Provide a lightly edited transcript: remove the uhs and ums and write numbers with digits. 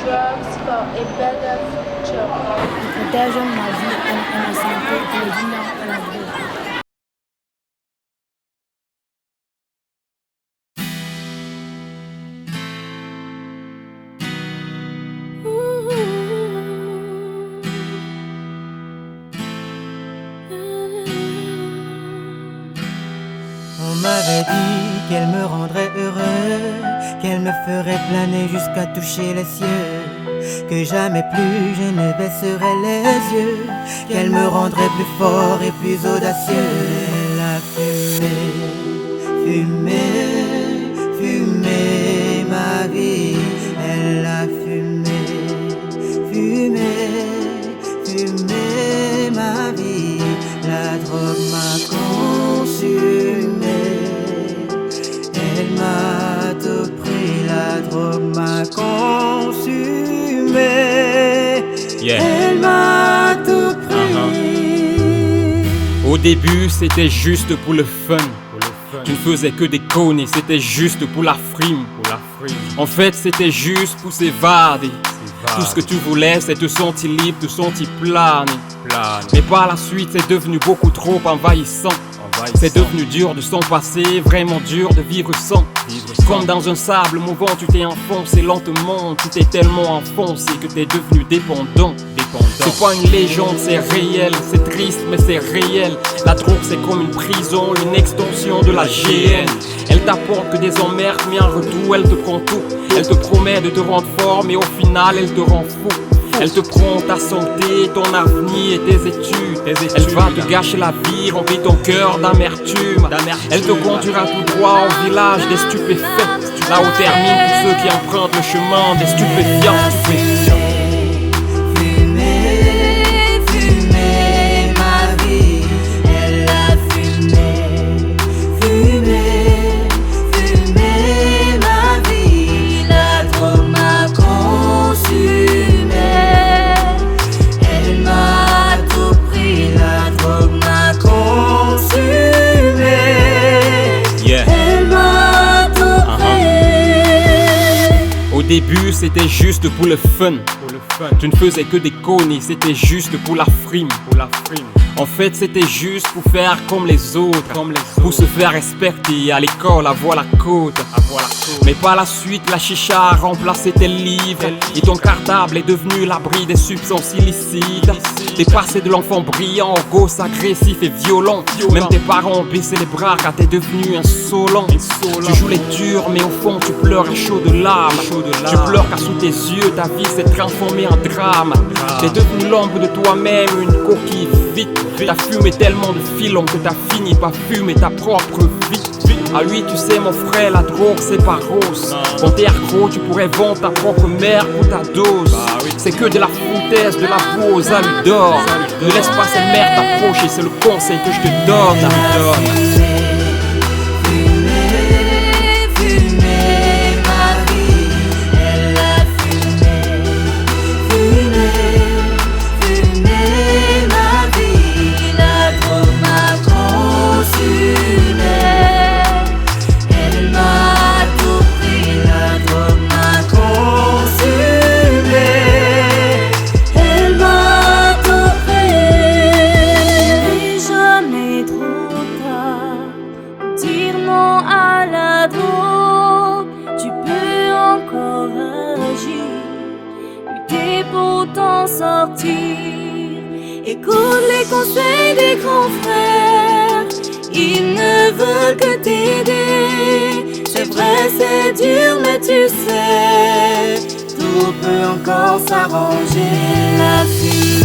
drugs for a better future. Ils protègent ma vie et ma santé et les humains à la vie. On m'avait dit qu'elle me rendrait heureux, qu'elle me ferait planer jusqu'à toucher les cieux, que jamais plus je ne baisserai les yeux, qu'elle me rendrait plus fort et plus audacieux. Elle a fumé, fumé, fumé ma vie. Elle a fumé, fumé, fumé ma vie. La drogue m'a consumé. Elle m'a tout pris, la drogue m'a consumé. Yeah. Elle m'a tout pris. Au début, c'était juste pour le fun. Tu ne faisais que des conneries, c'était juste pour la frime. En fait, c'était juste pour s'évader. Tout ce que tu voulais, c'est te sentir libre, te sentir planer. Mais par la suite, c'est devenu beaucoup trop envahissant. C'est devenu dur de s'en passer, vraiment dur de vivre sans. Comme dans un sable mouvant, tu t'es enfoncé lentement. Tu t'es tellement enfoncé que t'es devenu dépendant. C'est pas une légende, c'est réel. C'est triste mais c'est réel. La drogue c'est comme une prison, une extension de la GN. Elle t'apporte que des emmerdes, mais en retour elle te prend tout. Elle te promet de te rendre fort, mais au final elle te rend fou. Elle te prend ta santé, ton avenir et tes études. Elle va te gâcher la vie, remplir ton cœur d'amertume. Elle te conduira tout droit au village des stupéfaits, là où terminent tous ceux qui empruntent le chemin des stupéfiants. Au début, c'était juste pour le fun. Tu ne faisais que des conneries, c'était juste pour la frime. En fait, c'était juste pour faire comme les autres, pour se faire respecter à l'école, avoir la côte. Mais par la suite, la chicha a remplacé tes livres et ton cartable est devenu l'abri des substances illicites. T'es passé de l'enfant brillant au gosse agressif et violent. Même tes parents ont baissé les bras car t'es devenu insolent. Tu joues les durs, mais au fond tu pleures à chaud de larmes. Tu pleures car sous tes yeux ta vie s'est transformée en drame. T'es devenu l'ombre de toi-même, une coquille vide. T'as fumé tellement de filons que t'as fini par fumer ta propre vie. Ah oui, tu sais mon frère, la drogue c'est pas rose. Quand t'es accro, tu pourrais vendre ta propre mère pour ta dose. C'est que de la foutaise, de la pose à lui d'or. Ne laisse pas cette merde t'approcher, c'est le conseil que je te donne. Tu peux encore agir, lutter pour t'en sortir. Écoute les conseils des grands frères, ils ne veulent que t'aider. C'est vrai, c'est dur, mais tu sais, tout peut encore s'arranger. La fille